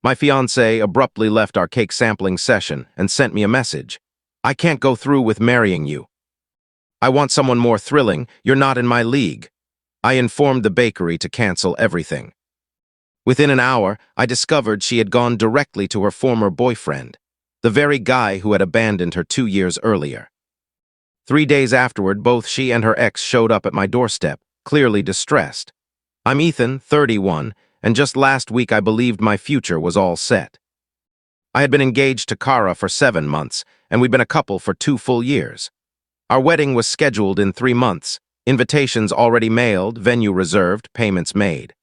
My fiancée abruptly left our cake sampling session and sent me a message. "I can't go through with marrying you. I want someone more thrilling. You're not in my league." I informed the bakery to cancel everything. Within an hour, I discovered she had gone directly to her former boyfriend, the very guy who had abandoned her 2 years earlier. 3 days afterward, both she and her ex showed up at my doorstep, clearly distressed. I'm Ethan, 31, and just last week I believed my future was all set. I had been engaged to Kara for 7 months, and we'd been a couple for 2 full years. Our wedding was scheduled in 3 months, invitations already mailed, venue reserved, payments made.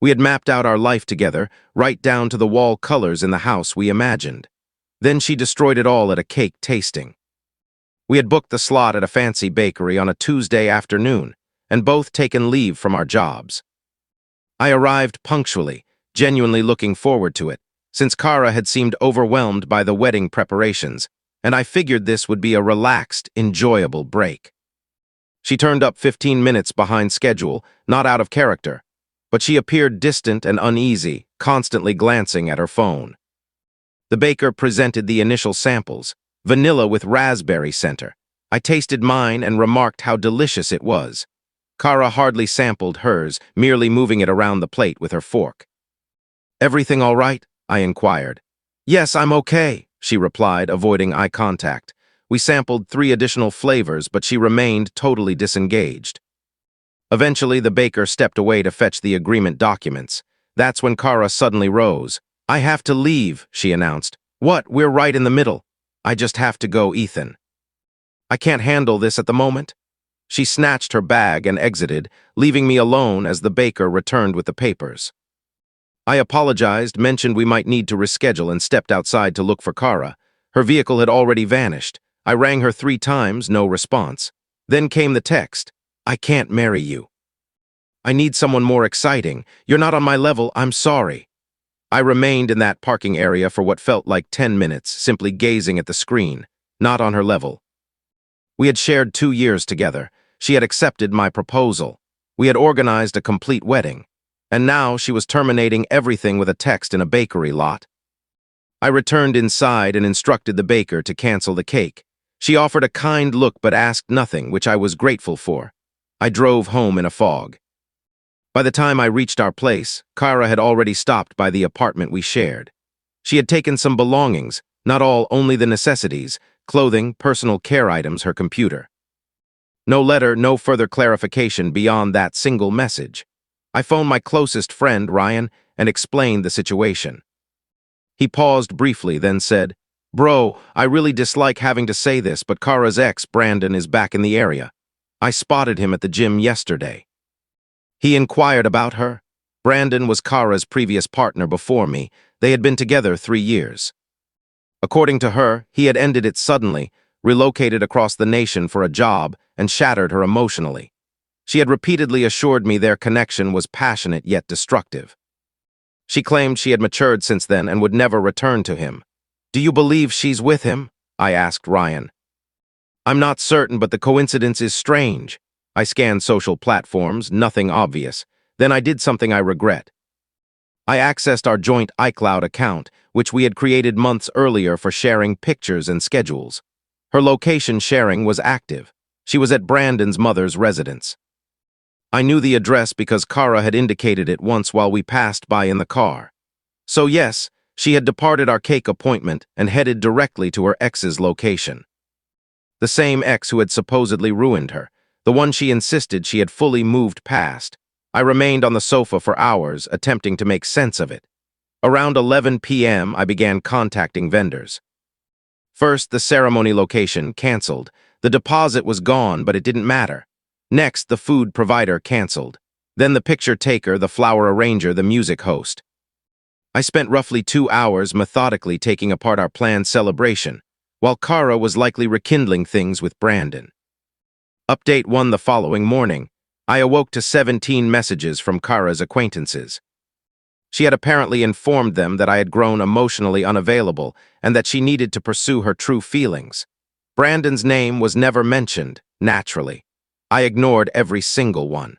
We had mapped out our life together, right down to the wall colors in the house we imagined. Then she destroyed it all at a cake tasting. We had booked the slot at a fancy bakery on a Tuesday afternoon, and both taken leave from our jobs. I arrived punctually, genuinely looking forward to it, since Kara had seemed overwhelmed by the wedding preparations, and I figured this would be a relaxed, enjoyable break. She turned up 15 minutes behind schedule, not out of character, but she appeared distant and uneasy, constantly glancing at her phone. The baker presented the initial samples, vanilla with raspberry center. I tasted mine and remarked how delicious it was. Kara hardly sampled hers, merely moving it around the plate with her fork. "Everything all right?" I inquired. "Yes, I'm okay," she replied, avoiding eye contact. We sampled 3 additional flavors, but she remained totally disengaged. Eventually, the baker stepped away to fetch the agreement documents. That's when Kara suddenly rose. "I have to leave," she announced. "What? We're right in the middle." "I just have to go, Ethan. I can't handle this at the moment." She snatched her bag and exited, leaving me alone as the baker returned with the papers. I apologized, mentioned we might need to reschedule, and stepped outside to look for Kara. Her vehicle had already vanished. I rang her 3 times, no response. Then came the text. "I can't marry you. I need someone more exciting. You're not on my level, I'm sorry." I remained in that parking area for what felt like 10 minutes, simply gazing at the screen, not on her level. We had shared 2 years together. She had accepted my proposal. We had organized a complete wedding. And now she was terminating everything with a text in a bakery lot. I returned inside and instructed the baker to cancel the cake. She offered a kind look but asked nothing, which I was grateful for. I drove home in a fog. By the time I reached our place, Kara had already stopped by the apartment we shared. She had taken some belongings, not all, only the necessities, clothing, personal care items, her computer. No letter, no further clarification beyond that single message. I phoned my closest friend, Ryan, and explained the situation. He paused briefly, then said, "Bro, I really dislike having to say this, but Kara's ex, Brandon, is back in the area. I spotted him at the gym yesterday." He inquired about her. Brandon was Kara's previous partner before me. They had been together 3 years. According to her, he had ended it suddenly, relocated across the nation for a job, and shattered her emotionally. She had repeatedly assured me their connection was passionate yet destructive. She claimed she had matured since then and would never return to him. "Do you believe she's with him?" I asked Ryan. "I'm not certain, but the coincidence is strange." I scanned social platforms, nothing obvious. Then I did something I regret. I accessed our joint iCloud account, which we had created months earlier for sharing pictures and schedules. Her location sharing was active. She was at Brandon's mother's residence. I knew the address because Kara had indicated it once while we passed by in the car. So yes, she had departed our cake appointment and headed directly to her ex's location. The same ex who had supposedly ruined her, the one she insisted she had fully moved past. I remained on the sofa for hours, attempting to make sense of it. Around 11 p.m., I began contacting vendors. First, the ceremony location canceled. The deposit was gone, but it didn't matter. Next, the food provider canceled. Then the picture taker, the flower arranger, the music host. I spent roughly 2 hours methodically taking apart our planned celebration, while Kara was likely rekindling things with Brandon. Update 1 the following morning. I awoke to 17 messages from Kara's acquaintances. She had apparently informed them that I had grown emotionally unavailable and that she needed to pursue her true feelings. Brandon's name was never mentioned, naturally. I ignored every single one.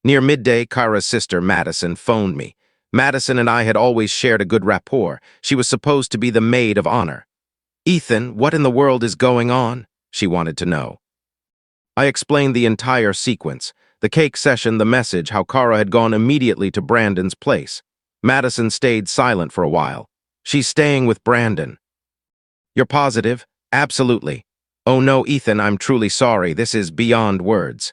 Near midday, Kara's sister, Madison, phoned me. Madison and I had always shared a good rapport. She was supposed to be the maid of honor. "Ethan, what in the world is going on?" she wanted to know. I explained the entire sequence. The cake session, the message, how Kara had gone immediately to Brandon's place. Madison stayed silent for a while. "She's staying with Brandon." "You're positive?" "Absolutely." "Oh no, Ethan, I'm truly sorry. This is beyond words.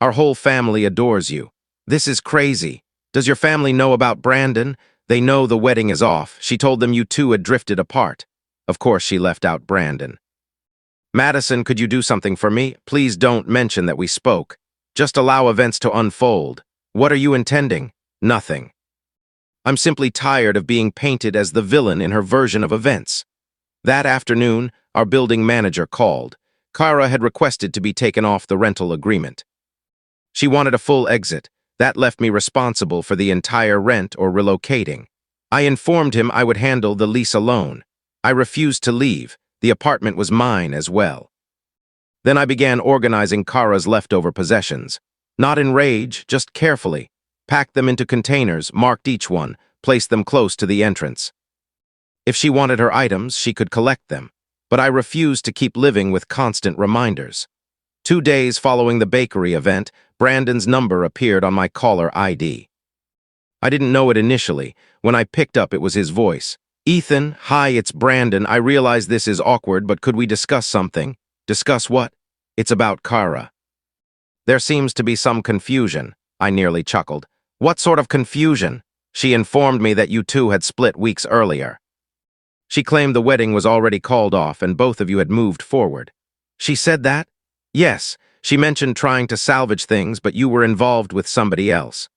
Our whole family adores you. This is crazy. Does your family know about Brandon?" "They know the wedding is off. She told them you two had drifted apart." Of course, she left out Brandon. "Madison, could you do something for me? Please don't mention that we spoke. Just allow events to unfold." "What are you intending?" "Nothing. I'm simply tired of being painted as the villain in her version of events." That afternoon, our building manager called. Kara had requested to be taken off the rental agreement. She wanted a full exit. That left me responsible for the entire rent or relocating. I informed him I would handle the lease alone. I refused to leave. The apartment was mine as well. Then I began organizing Kara's leftover possessions. Not in rage, just carefully. Packed them into containers, marked each one, placed them close to the entrance. If she wanted her items, she could collect them. But I refused to keep living with constant reminders. 2 days following the bakery event, Brandon's number appeared on my caller ID. I didn't know it initially. When I picked up, it was his voice. "Ethan, hi, it's Brandon. I realize this is awkward, but could we discuss something?" "Discuss what?" "It's about Kara." "There seems to be some confusion." I nearly chuckled. "What sort of confusion?" "She informed me that you two had split weeks earlier. She claimed the wedding was already called off and both of you had moved forward." "She said that?" "Yes. She mentioned trying to salvage things, but you were involved with somebody else."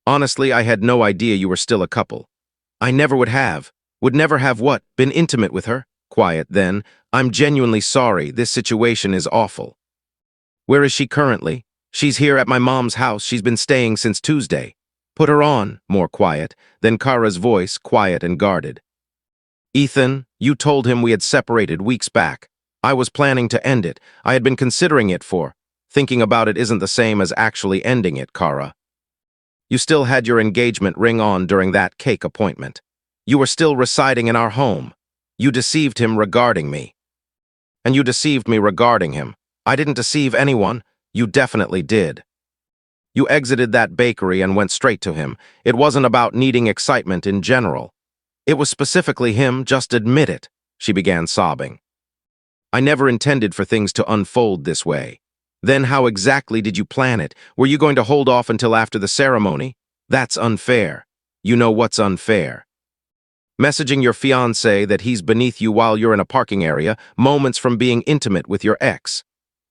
"Honestly, I had no idea you were still a couple." "I never would have." "Would never have what? Been intimate with her?" Quiet then. "I'm genuinely sorry. This situation is awful." "Where is she currently?" "She's here at my mom's house. She's been staying since Tuesday." "Put her on." More quiet. Then Kara's voice, quiet and guarded. "Ethan, you told him we had separated weeks back. I was planning to end it. I had been considering it for. Thinking about it isn't the same as actually ending it, Kara. You still had your engagement ring on during that cake appointment. You were still residing in our home. You deceived him regarding me. And you deceived me regarding him. I didn't deceive anyone. You definitely did. You exited that bakery and went straight to him. It wasn't about needing excitement in general. It was specifically him, just admit it." She began sobbing. "I never intended for things to unfold this way." "Then how exactly did you plan it? Were you going to hold off until after the ceremony?" "That's unfair." "You know what's unfair?" "Messaging your fiancé that he's beneath you while you're in a parking area, moments from being intimate with your ex."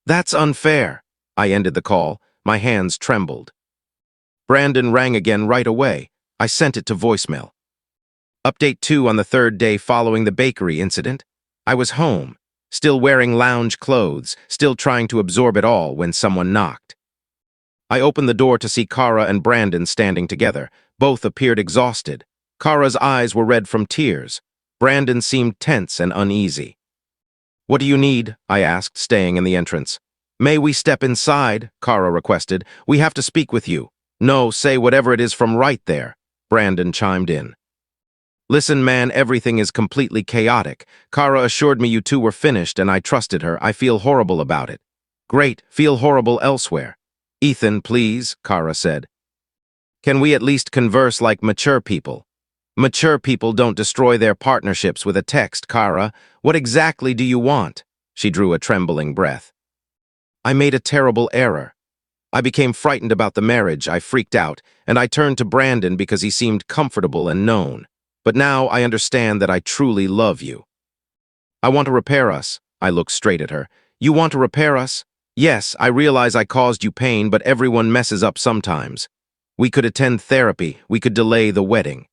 "That's unfair." I ended the call. My hands trembled. Brandon rang again right away. I sent it to voicemail. Update 2 on the 3rd day following the bakery incident. I was home, still wearing lounge clothes, still trying to absorb it all when someone knocked. I opened the door to see Kara and Brandon standing together. Both appeared exhausted. Kara's eyes were red from tears. Brandon seemed tense and uneasy. "What do you need?" I asked, staying in the entrance. "May we step inside?" Kara requested. "We have to speak with you." "No, say whatever it is from right there," Brandon chimed in. "Listen, man, everything is completely chaotic. Kara assured me you two were finished and I trusted her. I feel horrible about it." "Great, feel horrible elsewhere." "Ethan, please," Kara said. "Can we at least converse like mature people?" "Mature people don't destroy their partnerships with a text, Kara. What exactly do you want?" She drew a trembling breath. "I made a terrible error. I became frightened about the marriage. I freaked out, and I turned to Brandon because he seemed comfortable and known. But now I understand that I truly love you. I want to repair us." I looked straight at her. "You want to repair us?" "Yes, I realize I caused you pain, but everyone messes up sometimes. We could attend therapy. We could delay the wedding.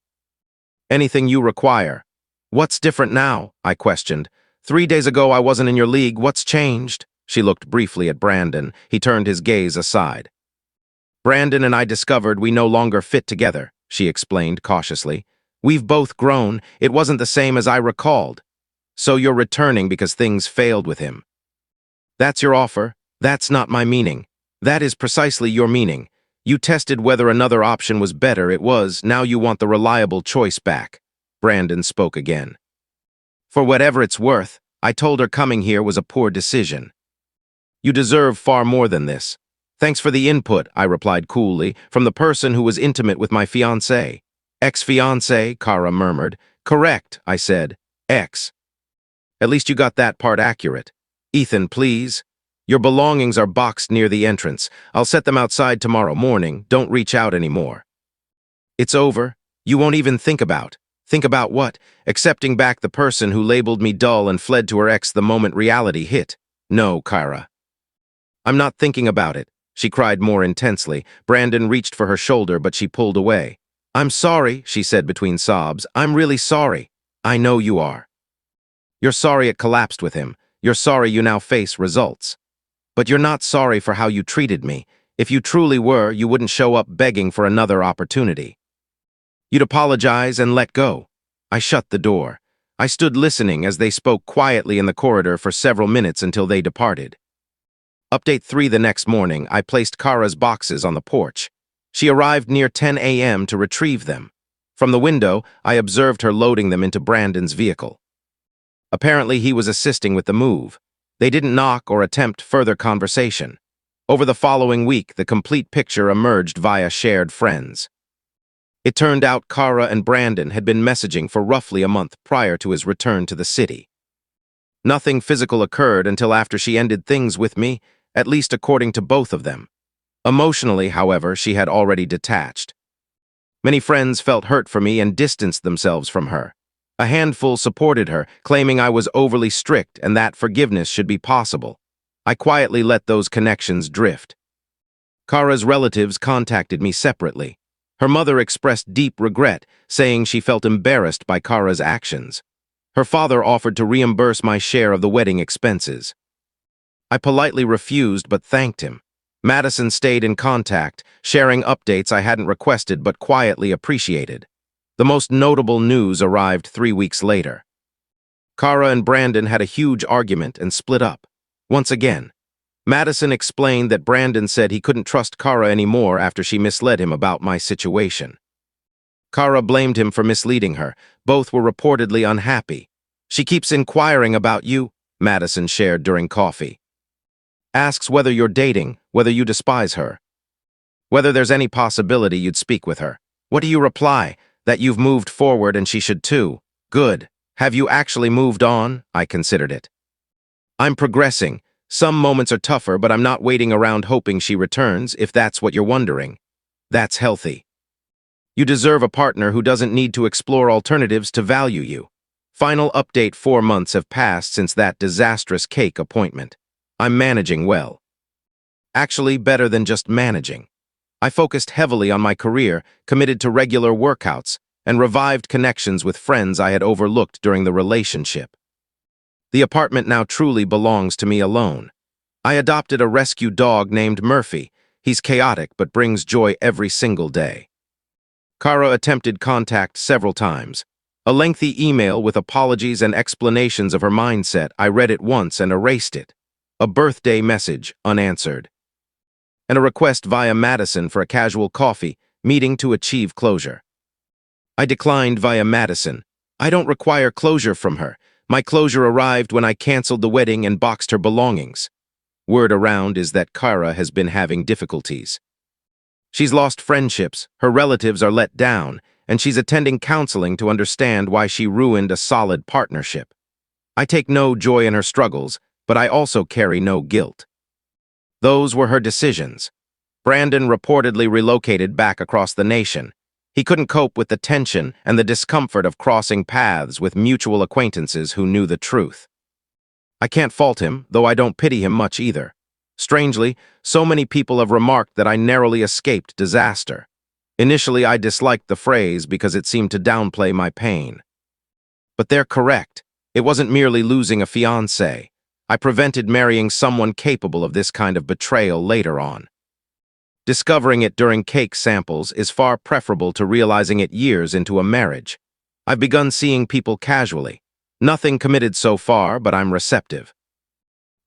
Anything you require." "What's different now?" I questioned. 3 days ago I wasn't in your league. What's changed?" She looked briefly at Brandon. He turned his gaze aside. "Brandon and I discovered we no longer fit together," she explained cautiously. "We've both grown. It wasn't the same as I recalled. So you're returning because things failed with him." "That's your offer." "That's not my meaning." "That is precisely your meaning. You tested whether another option was better. It was. Now you want the reliable choice back. Brandon spoke again. For whatever it's worth, I told her coming here was a poor decision. You deserve far more than this. Thanks for the input, I replied coolly, from the person who was intimate with my fiancée. Ex-fiancée, Kara murmured. Correct, I said. Ex. At least you got that part accurate. Ethan, please. Your belongings are boxed near the entrance. I'll set them outside tomorrow morning. Don't reach out anymore. It's over. You won't even think about. Think about what? Accepting back the person who labeled me dull and fled to her ex the moment reality hit. No, Kara. I'm not thinking about it, she cried more intensely. Brandon reached for her shoulder, but she pulled away. I'm sorry, she said between sobs. I'm really sorry. I know you are. You're sorry it collapsed with him. You're sorry you now face results. But you're not sorry for how you treated me. If you truly were, you wouldn't show up begging for another opportunity. You'd apologize and let go. I shut the door. I stood listening as they spoke quietly in the corridor for several minutes until they departed. Update 3 the next morning, I placed Kara's boxes on the porch. She arrived near 10 a.m. to retrieve them. From the window, I observed her loading them into Brandon's vehicle. Apparently, he was assisting with the move. They didn't knock or attempt further conversation. Over the following week, the complete picture emerged via shared friends. It turned out Kara and Brandon had been messaging for roughly a month prior to his return to the city. Nothing physical occurred until after she ended things with me, at least according to both of them. Emotionally, however, she had already detached. Many friends felt hurt for me and distanced themselves from her. A handful supported her, claiming I was overly strict and that forgiveness should be possible. I quietly let those connections drift. Kara's relatives contacted me separately. Her mother expressed deep regret, saying she felt embarrassed by Kara's actions. Her father offered to reimburse my share of the wedding expenses. I politely refused but thanked him. Madison stayed in contact, sharing updates I hadn't requested but quietly appreciated. The most notable news arrived 3 weeks later. Kara and Brandon had a huge argument and split up. Once again, Madison explained that Brandon said he couldn't trust Kara anymore after she misled him about my situation. Kara blamed him for misleading her. Both were reportedly unhappy. She keeps inquiring about you, Madison shared during coffee. Asks whether you're dating, whether you despise her. Whether there's any possibility you'd speak with her. What do you reply? That you've moved forward and she should too. Good. Have you actually moved on? I considered it. I'm progressing. Some moments are tougher, but I'm not waiting around hoping she returns, if that's what you're wondering. That's healthy. You deserve a partner who doesn't need to explore alternatives to value you. Final update: 4 months have passed since that disastrous cake appointment. I'm managing well. Actually, better than just managing. I focused heavily on my career, committed to regular workouts, and revived connections with friends I had overlooked during the relationship. The apartment now truly belongs to me alone. I adopted a rescue dog named Murphy. He's chaotic but brings joy every single day. Kara attempted contact several times. A lengthy email with apologies and explanations of her mindset. I read it once and erased it. A birthday message, unanswered. And a request via Madison for a casual coffee, meeting to achieve closure. I declined via Madison. I don't require closure from her. My closure arrived when I canceled the wedding and boxed her belongings. Word around is that Kara has been having difficulties. She's lost friendships, her relatives are let down, and she's attending counseling to understand why she ruined a solid partnership. I take no joy in her struggles, but I also carry no guilt. Those were her decisions. Brandon reportedly relocated back across the nation. He couldn't cope with the tension and the discomfort of crossing paths with mutual acquaintances who knew the truth. I can't fault him, though I don't pity him much either. Strangely, so many people have remarked that I narrowly escaped disaster. Initially, I disliked the phrase because it seemed to downplay my pain. But they're correct. It wasn't merely losing a fiancé. I prevented marrying someone capable of this kind of betrayal later on. Discovering it during cake samples is far preferable to realizing it years into a marriage. I've begun seeing people casually. Nothing committed so far, but I'm receptive.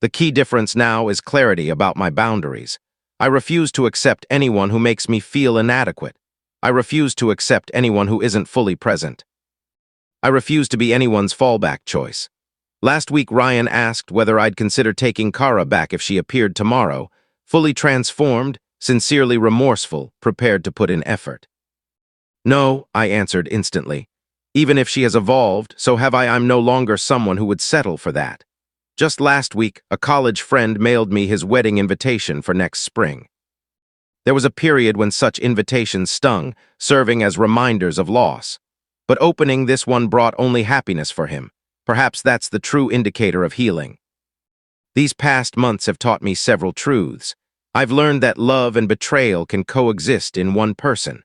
The key difference now is clarity about my boundaries. I refuse to accept anyone who makes me feel inadequate. I refuse to accept anyone who isn't fully present. I refuse to be anyone's fallback choice. Last week, Ryan asked whether I'd consider taking Kara back if she appeared tomorrow, fully transformed, sincerely remorseful, prepared to put in effort. No, I answered instantly. Even if she has evolved, so have I. I'm no longer someone who would settle for that. Just last week, a college friend mailed me his wedding invitation for next spring. There was a period when such invitations stung, serving as reminders of loss. But opening this one brought only happiness for him. Perhaps that's the true indicator of healing. These past months have taught me several truths. I've learned that love and betrayal can coexist in one person.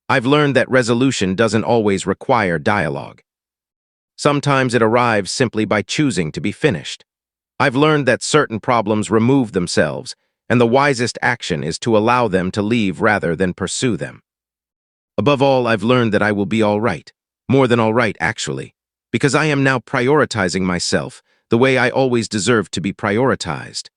I've learned that resolution doesn't always require dialogue. Sometimes it arrives simply by choosing to be finished. I've learned that certain problems remove themselves, and the wisest action is to allow them to leave rather than pursue them. Above all, I've learned that I will be all right. More than all right, actually, because I am now prioritizing myself the way I always deserved to be prioritized.